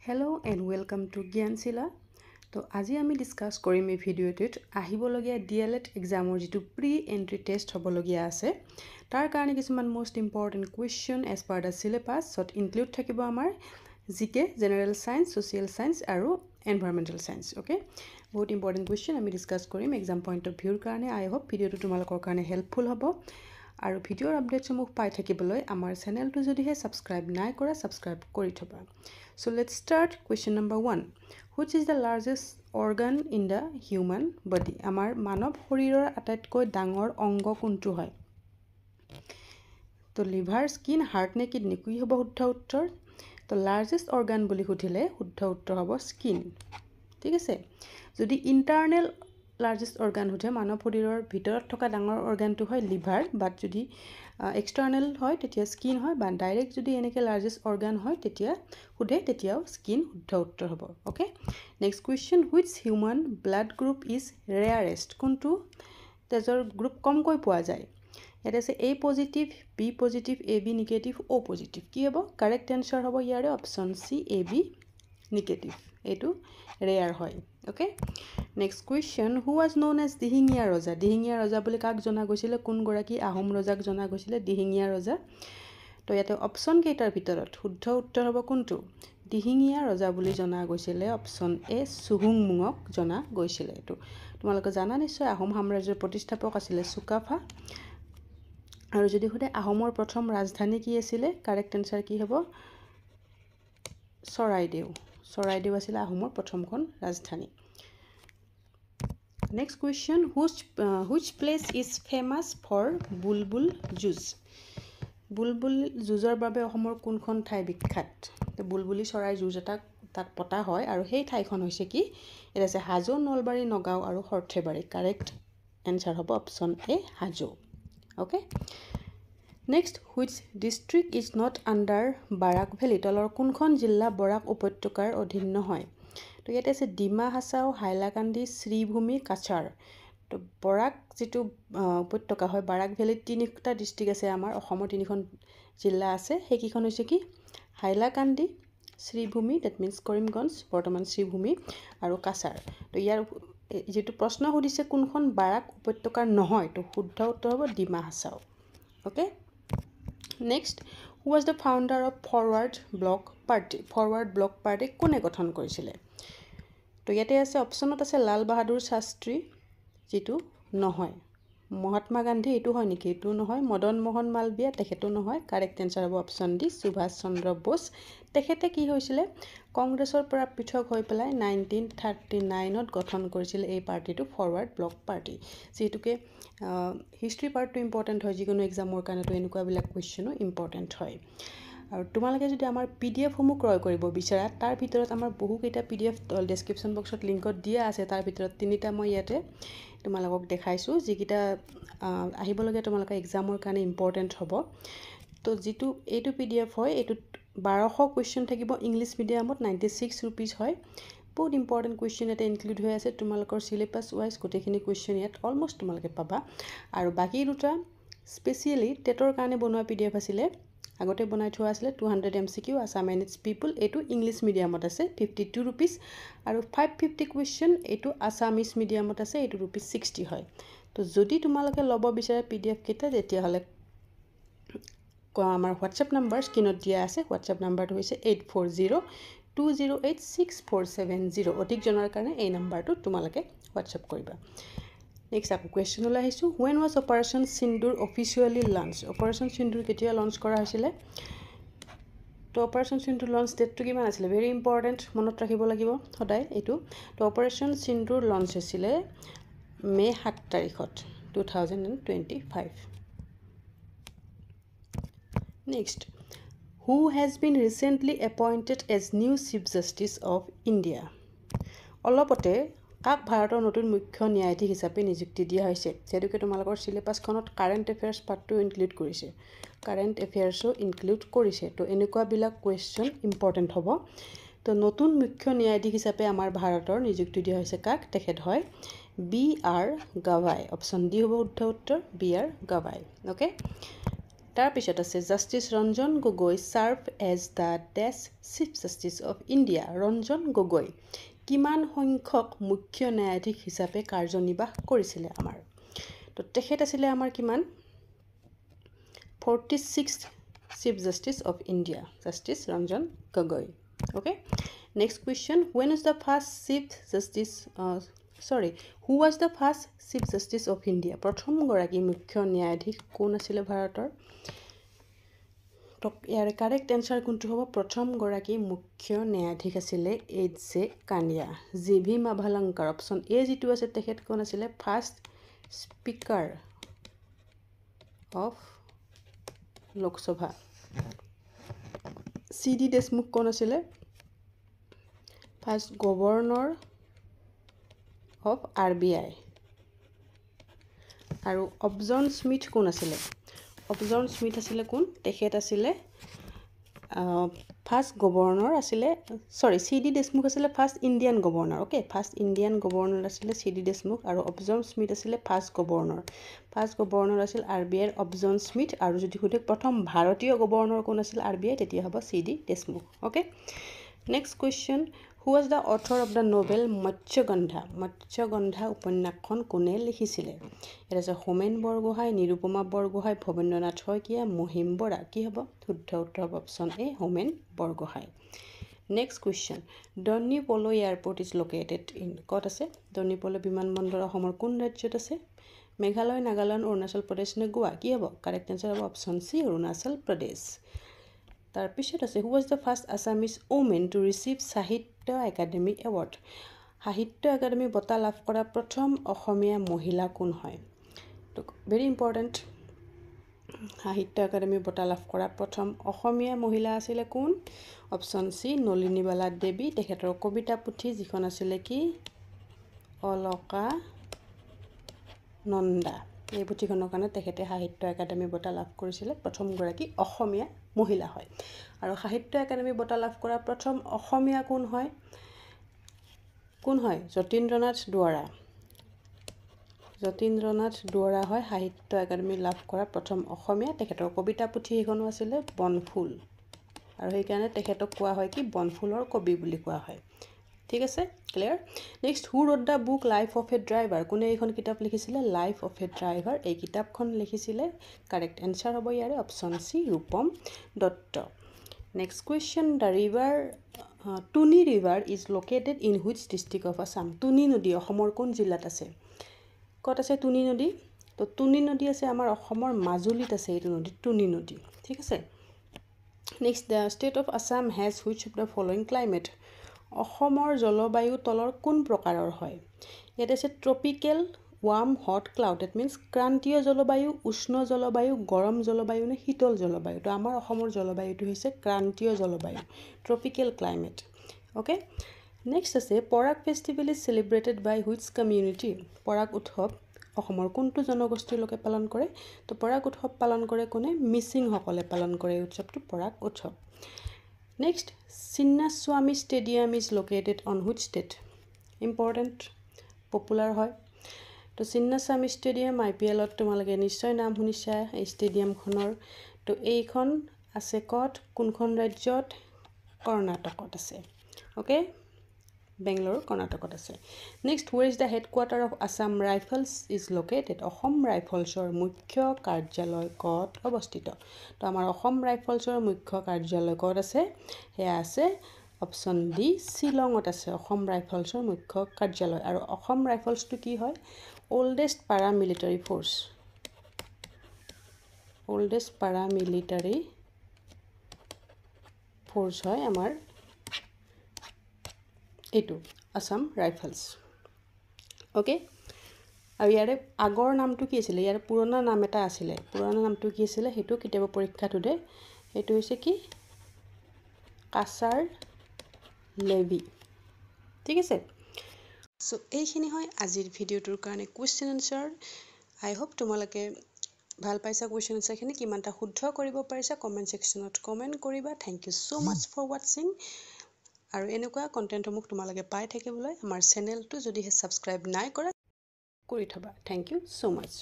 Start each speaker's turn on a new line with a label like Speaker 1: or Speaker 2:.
Speaker 1: Hello and welcome to Gyansila. তো আজি আমি ডিসকাস কৰিম এই ভিডিওটোত আহিবলগীয়া DLED এক্সামৰ যেটো প্ৰি এন্ট্ৰি টেষ্ট হ'বলগীয়া আছে তাৰ কাৰণে কিছুমান most important question as per the syllabus সত ইনক্লুড থাকিব আমাৰ GK general science social science আৰু এনভায়ৰনমেন্টাল সায়েন্স ওকে বহুত ইম্পৰ্টেন্ট কোৱেশ্চন আমি ডিসকাস কৰিম এক্সাম পইণ্ট অফ ভিউৰ কাৰণে আই হোপ ভিডিওটো তোমালোকৰ কাৰণে হেল্পফুল হ'ব আৰু ভিডিওৰ আপডেটসমূহ পাই থাকিবলৈ আমাৰ চেনেলটো যদিহে সাবস্ক্ৰাইব নাই কৰা সাবস্ক্ৰাইব কৰি থবা So let's start question number 1. Which is the largest organ in the human body? Amar manav shoriror ataitকৈ ডাঙৰ অংগ কোনটো হয়? তো liver, skin, heart ne kidney কি হ'ব শুদ্ধ উত্তৰ? তো largest organ বুলি সুধিলে শুদ্ধ উত্তৰ হ'ব skin. ঠিক আছে? যদি internal largest organ हुधे मानव शरीৰৰ ভিতৰত থকা ডাঙৰ organটো হয় liver but যদি external হয় তেতিয়া skin হয় বা ডাইৰেক্ট যদি এনেকে largest organ হয় তেতিয়া हुधे তেতিয়াও skin শুদ্ধ উত্তৰ হ'ব okay next question which human blood group is rarest কোনটো তেজৰ গ্ৰুপ কমকৈ পোৱা যায় এটা আছে A positive B positive AB negative O positive কি হ'ব কাৰেক্ট আনসাৰ হ'ব ইয়াৰে অপচন C AB negative এটো ৰেয়াৰ হয় okay next question who was known as Dihingia ৰজা বুলি কাক জনা গৈছিল কোন গৰাকী আহোম ৰজাক জনা গৈছিল দিহিঙীয়া ৰজা তো ইয়াতে অপচন কেইটাৰ ভিতৰত শুদ্ধ উত্তৰ হ'ব কোনটো দিহিঙীয়া ৰজা বুলি জনা গৈছিল অপচন এ সুহুংমুঙক জনা গৈছিল এটো তোমালোকে জানা নিশ্চয় আহোম সাম্ৰাজ্যৰ প্ৰতিষ্ঠাপক আছিল চুকাফা আৰু যদি হতে আহোমৰ প্ৰথম ৰাজধানী কি আছিল কাৰেক্ট আনসাৰ কি হ'ব চৰাইদেউ আছিল আহোমৰ প্ৰথমখন ৰাজধানী Next question which place is famous for বুলবুল যুঁজ বুলবুল যুঁজৰ বাবে অসমৰ কোনখন ঠাই বিখ্যাত তো বুলবুলি চৰাই যুঁজ এটা তাত পতা হয় আৰু সেই ঠাইখন হৈছে কি এটা আছে হাজো নলবাৰী নগাঁও আৰু হৰ্থেবাৰী কাৰেক্ট আনসাৰ হ'ব option A Hajo okay next which district is not under Barack valley তলৰ কোনখন জিলা বৰাক উপত্যকাৰ অধীন নহয় তো ইয়াতে আছে ডিমা হাছাও হাইলাকান্দি শ্ৰীভূমি কাছাৰ তো বৰাক যেটো উপত্যকা হয় বাৰাক ভেলি তিনিটা ডিস্ট্ৰিক্ট আছে আমাৰ অসমৰ তিনিখন জিলা আছে হেকিখন হৈছে কি হাইলাকান্দি শ্ৰীভূমি দ্যাট মিন্স কৰিমগঞ্জ বৰ্তমান শ্ৰীভূমি আৰু কাছাৰ তো ইয়াৰ যেটো প্ৰশ্ন সুধিছে কোনখন বাৰাক উপত্যকাৰ নহয় তো শুদ্ধ উত্তৰ হ'ব Dima Hasao okay next who was the founder of forward bloc party কোনে গঠন কৰিছিল তো ইয়াতে আছে অপচনত আছে লাল বাহাদুৰ শাস্ত্ৰী যেটো নহয় মহাত্মা গান্ধী এটো হয় নেকি এটো নহয় মদন মোহন মালবিয়া তেখেতো নহয় কাৰেক্ট আনসাৰ হ'ব অপচন ডি সুভাষ চন্দ্ৰ বোস তেখেতে কি হৈছিল কংগ্ৰেছৰ পৰা পৃথক হৈ পেলাই 1939ত গঠন কৰিছিল এই পাৰ্টিটো ফৰৱাৰ্ড ব্লক পাৰ্টি যেটোকে হিষ্ট্ৰী পাৰ্টটো ইম্পৰ্টেন্ট হয় যিকোনো এক্সামৰ কাৰণে তো এনেকুৱা বিলাক কোৱেশ্চনো ইম্পৰ্টেন্ট হয় আৰু তোমালোকে যদি আমাৰ পিডিএফ সমূহ ক্ৰয় কৰিব বিচাৰা তাৰ ভিতৰত আমাৰ বহু কেইটা পিডিএফ ডেসক্ৰিপচন বক্সত লিংকত দিয়া আছে তাৰ ভিতৰত তিনিটা মই ইয়াতে তোমালোকক দেখাইছো যিকিটা আহিবলগীয়া তোমালোকৰ এক্সামৰ কাৰণে ইম্পৰ্টেন্ট হ'ব তো যেটো এইটো পিডিএফ হয় এইটো 1200 কোৱেশ্চন থাকিব ইংলিশ মিডিয়ামত 96 रुपीस হয় বহুত ইম্পৰ্টেন্ট কোৱেশ্চন এটা ইনক্লুড হৈ আছে তোমালোকৰ সিলেবাস ওয়াইজ গোটেখিনি কোৱেশ্চন ইয়াত অলমোস্ট তোমালোকে পাবা আৰু বাকি দুটা স্পেশালি টেটৰ কাৰণে বনোৱা পিডিএফ আছিল আগতে বনাই থোৱা আছিল 200 এমসিকিউ আসাম এণ্ড ইটস পিপল এটো ইংলিশ মিডিয়ামত আছে 52 रुपीस আৰু 550 কোৱেশ্চন এটো আসামিজ মিডিয়ামত আছে এটো रुपीस 60 হয় তো যদি তোমালোকে লব বিচাৰে পিডিএফ কিটা তেতিয়া হলে আমাৰ WhatsApp নাম্বাৰ স্ক্ৰিনত দিয়া আছে WhatsApp নাম্বাৰটো হৈছে 8402086470 অধিক জনাৰ কাৰণে এই নাম্বাৰটো তোমালোকে WhatsApp কৰিবা নেক্সট আপ কোৱেশ্চন লৈ আহিছো when was operation sindoor officially launched operation sindoor কেতিয়া লঞ্চ কৰা হৈছিল তো operation sindoor লঞ্চ ডেটটো কিমান আছিল ভেৰি ইম্পৰ্টেন্ট মনত ৰাখিব লাগিব সদায় এটো তো operation sindoor লঞ্চ হৈছিল মে 7 তাৰিখত 2025 Next, who has been recently appointed as new Chief Justice of India? অলপতে কাক ভাৰতৰ নতুন মুখ্য ন্যায়াধীশ হিচাপে নিযুক্তি দিয়া হৈছে যেটোকে তোমালোকৰ সিলেবাসখনত কাৰেন্ট এফেয়াৰ্স পাৰ্টটো ইনক্লুড কৰিছে কাৰেন্ট এফেয়াৰ্সও ইনক্লুড কৰিছে তো এনেকুৱা বিলাক কোৱেশ্চন ইম্পৰ্টেন্ট হ'ব তো নতুন মুখ্য ন্যায়াধীশ হিচাপে আমাৰ ভাৰতৰ নিযুক্তি দিয়া হৈছে কাক তেখেত হয় B R Gavai option D হ'ব শুদ্ধ উত্তৰ বি আৰ গাৱাই ওকে তাৰ পিছত আছে justice Ranjan Gogoi serve as the ডেছ chief justice of India Ranjan Gogoi কিমান সংখ্যক মুখ্য ন্যায়াধীশ হিচাপে কাৰ্যনিৰ্বাহ কৰিছিলে আমাৰ তো তেখেত আছিলে আমাৰ কিমান 46th Chief Justice of India Justice Ranjan Gogoi okay next question when was the first Chief Justice who was the first Chief Justice of India প্ৰথম গৰাকী মুখ্য ন্যায়াধীশ কোন আছিল ভাৰতৰ তো ইয়াৰ কাৰেক্ট আনসাৰ কোনটো হ'ব প্ৰথম গৰাকী মুখ্য ন্যায়াধীশ আছিল এইচ.জে. কানিয়া জি.ভি. মাভালংকাৰ অপচন এ যেটো আছে তেখেত কোন আছিল first speaker of Lok Sabha CD. Deshmukh কোন আছিল ফাৰ্ষ্ট গভৰ্ণৰ অফ আৰ.বি.আই আৰু অবজন স্মিথ কোন আছিল অবজন স্মিথ আছিল কোন তেখেত আছিল ফাৰ্ষ্ট গভৰ্ণৰ আছিল চি.ডি. দেশমুখ আছিল first Indian governor okay first Indian governor আছিল চি.ডি. দেশমুখ আৰু অবজন স্মিথ আছিল ফাৰ্ষ্ট গভৰ্ণৰ আছিল আৰ.বি.আইৰ অবজন স্মিথ আৰু যদি সুধে প্ৰথম ভাৰতীয় গভৰ্ণৰ কোন আছিল আৰ.বি.আই তেতিয়া হ'ব CD. Deshmukh okay next question who was the author of the novel Matsyagandha উপন্যাসখন কোনে লিখিছিলে এটা আছে হোমেন বৰগোহাঁই নিৰুপমা বৰগোহাঁই ভবেন্দ্ৰনাথ শইকীয়া মহিম বৰা কি হ'ব শুদ্ধ উত্তৰ option A Homen Borgohain next question Donyi Polo airport is located in ক'ত আছে ডনিপলো বিমানবন্দৰ অসমৰ কোন ৰাজ্যত আছে মেঘালয় নাগালেণ্ড অৰুণাচল প্ৰদেশ নে গোৱা কি হ'ব কাৰেক্ট আনসাৰ হ'ব অপচন সি অৰুণাচল প্ৰদেশ তাৰ পিছত আছে হু was the first Assamese woman to receive সাহিত্য একাডেমি এৱাৰ্ড সাহিত্য একাডেমি বঁটা লাভ কৰা প্ৰথম অসমীয়া মহিলা কোন হয় তো ভেৰি ইম্পৰ্টেন্ট সাহিত্য একাডেমি বঁটা লাভ কৰা প্ৰথম অসমীয়া মহিলা আছিল কোন অপচন সি নলিনীবালা দেৱী তেখেতৰ কবিতা পুথি যিখন আছিল কি অলকা নন্দা এই পুথিখনৰ কাৰণে তেখেতে সাহিত্য একাডেমি বঁটা লাভ কৰিছিল প্ৰথম গৰাকী অসমীয়া মহিলা হয় আৰু সাহিত্য একাডেমি বঁটা লাভ কৰা প্ৰথম অসমীয়া কোন হয় যতীন্দ্ৰনাথ দুৱৰা হয় সাহিত্য একাডেমি লাভ কৰা প্ৰথম অসমীয়া তেখেতৰ কবিতা পুথি এখনো আছিল বনফুল আৰু সেইকাৰণে তেখেতক কোৱা হয় কি বনফুলৰ কবি বুলি কোৱা হয় ঠিক আছে clear next who road the book life of a driver কোনে এইখন কিতাপ লিখিছিলে লাইফ অফ এ ড্ৰাইভাৰ এই কিতাপখন লিখিছিলে কাৰেক্ট আনসাৰ হ'ব ইয়াৰে option C Rupam Dutta next question the river Tuni river is located in which district of Assam Tuni নদী অসমৰ কোন জিলাত আছে ক'ত আছে টুনি নদী তো টুনি নদী আছে আমাৰ অসমৰ মাজুলীত আছে এইটো নদী টুনি নদী ঠিক আছে next the state of Assam has which of the following climate অসমৰ জলবায়ু তলৰ কোন প্ৰকাৰৰ হয় ইয়াত আছে tropical warm hot clouded means ক্ৰান্তীয় জলবায়ু উষ্ণ জলবায়ু গৰম জলবায়ু নে শীতল জলবায়ু তো আমাৰ অসমৰ জলবায়ুটো হৈছে ক্ৰান্তীয় জলবায়ু ট্ৰপিকেল ক্লাইমেট ওকে নেক্সট আছে Parag festival is celebrated by which community Parag উৎসৱ অসমৰ কোনটো জনগোষ্ঠীৰ লোকে পালন কৰে তো পৰাগ উৎসৱ পালন কৰে কোনে মিচিংসকলে পালন কৰে এই উৎসৱটো পৰাগ উৎসৱ next Chinnaswamy stadium is located on which state important popular হয় তো চিন্নাস্বামী ষ্টেডিয়াম IPLত তোমালোকে নিশ্চয় নাম শুনিছা এই ষ্টেডিয়ামখনৰ তো এইখন আছে ক'ত কোনখন ৰাজ্যত কৰ্ণাটকত আছে ওকে বেংগলোৰ কৰ্ণাটকত আছে next ৱেৰ is the headquarter of Assam rifles is located Assam ৰাইফলছৰ মুখ্য কাৰ্যালয় ক'ত অৱস্থিত তো আমাৰ অসম ৰাইফলছৰ মুখ্য কাৰ্যালয় ক'ত আছে সেয়া আছে অপচন ডি শ্বিলঙত আছে অসম ৰাইফলছৰ মুখ্য কাৰ্যালয় আৰু অসম ৰাইফলছটো কি হয় oldest paramilitary force হয় আমাৰ এইটো আসাম ৰাইফলছ ওকে আৰু ইয়াৰে আগৰ নামটো কি আছিল ইয়াৰ পুৰণা নাম এটা আছিল পুৰণা নামটো কি আছিল হেতু কিতাব পৰীক্ষাত উদে হেতু হৈছে কি কাছাৰ লেভি ঠিক আছে সো এইখিনি হয় আজিৰ ভিডিওটোৰ কাৰণে কোৱেশ্চন আনসাৰ আই হোপ তোমালোকে ভাল পাইছা কোৱেশ্চন আনসাৰখিনি কিমানটা শুদ্ধ কৰিব পাৰিছা কমেন্ট সেকশনত কমেন্ট কৰিবা thank you so much for watching আৰু এনেকুৱা কন্টেন্টসমূহ তোমালোকে পাই থাকিবলৈ আমাৰ চেনেলটো যদিহে সাবস্ক্ৰাইব নাই কৰা কৰি থবা থ্যাংক ইউ সো মাচ